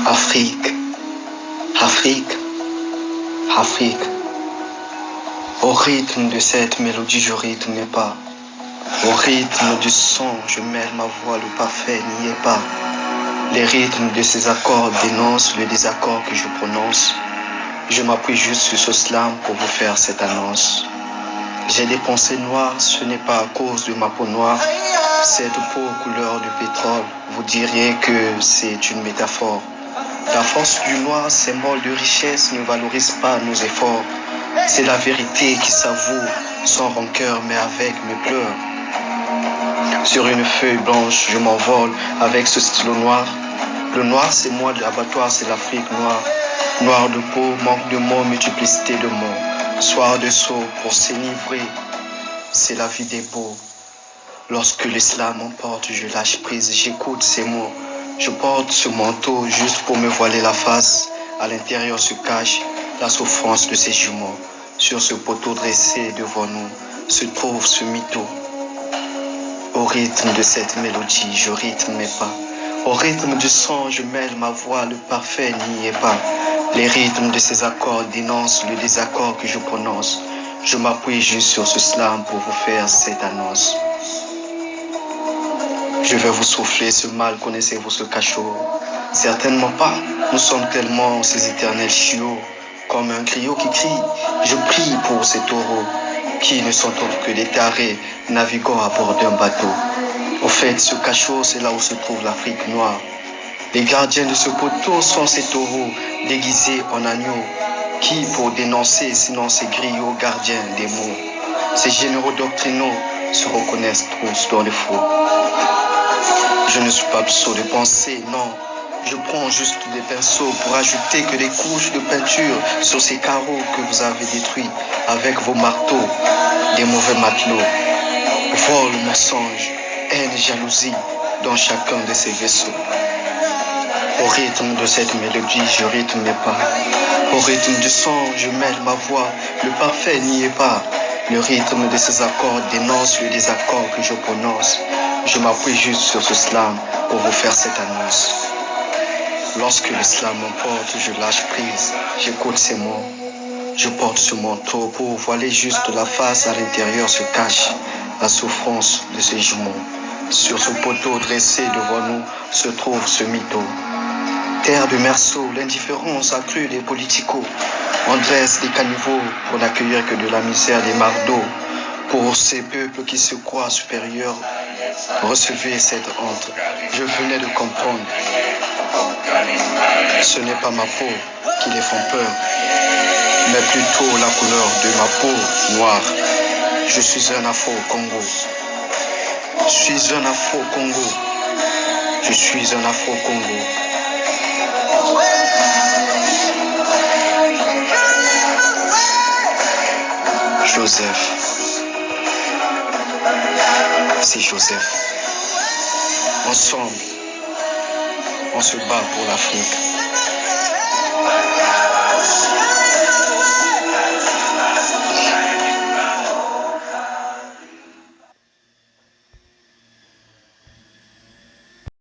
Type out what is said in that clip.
Afrique, Afrique, Afrique. Au rythme de cette mélodie, je rythme mes pas. Au rythme du son, je mêle ma voix, le parfait n'y est pas. Les rythmes de ces accords dénoncent le désaccord que je prononce. Je m'appuie juste sur ce slam pour vous faire cette annonce. J'ai des pensées noires, ce n'est pas à cause de ma peau noire. Cette peau couleur du pétrole, vous diriez que c'est une métaphore. La force du noir, symbole de richesse, ne valorise pas nos efforts. C'est la vérité qui s'avoue, sans rancœur mais avec mes pleurs. Sur une feuille blanche, je m'envole avec ce stylo noir. Le noir, c'est moi, l'abattoir, c'est l'Afrique noire. Noir de peau, manque de mots, multiplicité de mots. Soir de saut pour s'enivrer, c'est la vie des beaux. Lorsque l'islam m'emporte, je lâche prise, j'écoute ces mots. Je porte ce manteau juste pour me voiler la face. À l'intérieur se cache la souffrance de ces jumeaux. Sur ce poteau dressé devant nous se trouve ce mytho. Au rythme de cette mélodie, je rythme mes pas. Au rythme du son, je mêle ma voix, le parfait n'y est pas. Les rythmes de ces accords dénoncent le désaccord que je prononce. Je m'appuie juste sur ce slam pour vous faire cette annonce. Je vais vous souffler ce mal, connaissez-vous ce cachot? Certainement pas, nous sommes tellement ces éternels chiots. Comme un griot qui crie, je prie pour ces taureaux, qui ne sont autres que des tarés naviguant à bord d'un bateau. Au fait, ce cachot, c'est là où se trouve l'Afrique noire. Les gardiens de ce poteau sont ces taureaux déguisés en agneaux, qui, pour dénoncer, sinon ces griots gardiens des mots, ces généraux doctrinaux se reconnaissent tous dans le faux. Je ne suis pas pseudo de pensée, non. Je prends juste des pinceaux pour ajouter que des couches de peinture sur ces carreaux que vous avez détruits avec vos marteaux, des mauvais matelots. Vol, mensonge, haine, jalousie dans chacun de ces vaisseaux. Au rythme de cette mélodie, je rythme mes pas. Au rythme du son, je mêle ma voix, le parfait n'y est pas. Le rythme de ces accords dénonce le désaccord que je prononce. Je m'appuie juste sur ce slam pour vous faire cette annonce. Lorsque l'islam m'emporte, je lâche prise, j'écoute ces mots. Je porte ce manteau pour voiler juste la face, à l'intérieur se cache la souffrance de ces jumeaux. Sur ce poteau dressé devant nous se trouve ce mytho. Terre de merceaux, l'indifférence accrue des politicos. On dresse des caniveaux pour n'accueillir que de la misère des mardeaux. Pour ces peuples qui se croient supérieurs, recevez cette honte. Je venais de comprendre. Ce n'est pas ma peau qui les font peur, mais plutôt la couleur de ma peau noire. Je suis un Afro-Congo. Je suis un Afro-Congo. Je suis un Afro-Congo. Joseph. C'est Joseph. Ensemble, on se bat pour l'Afrique.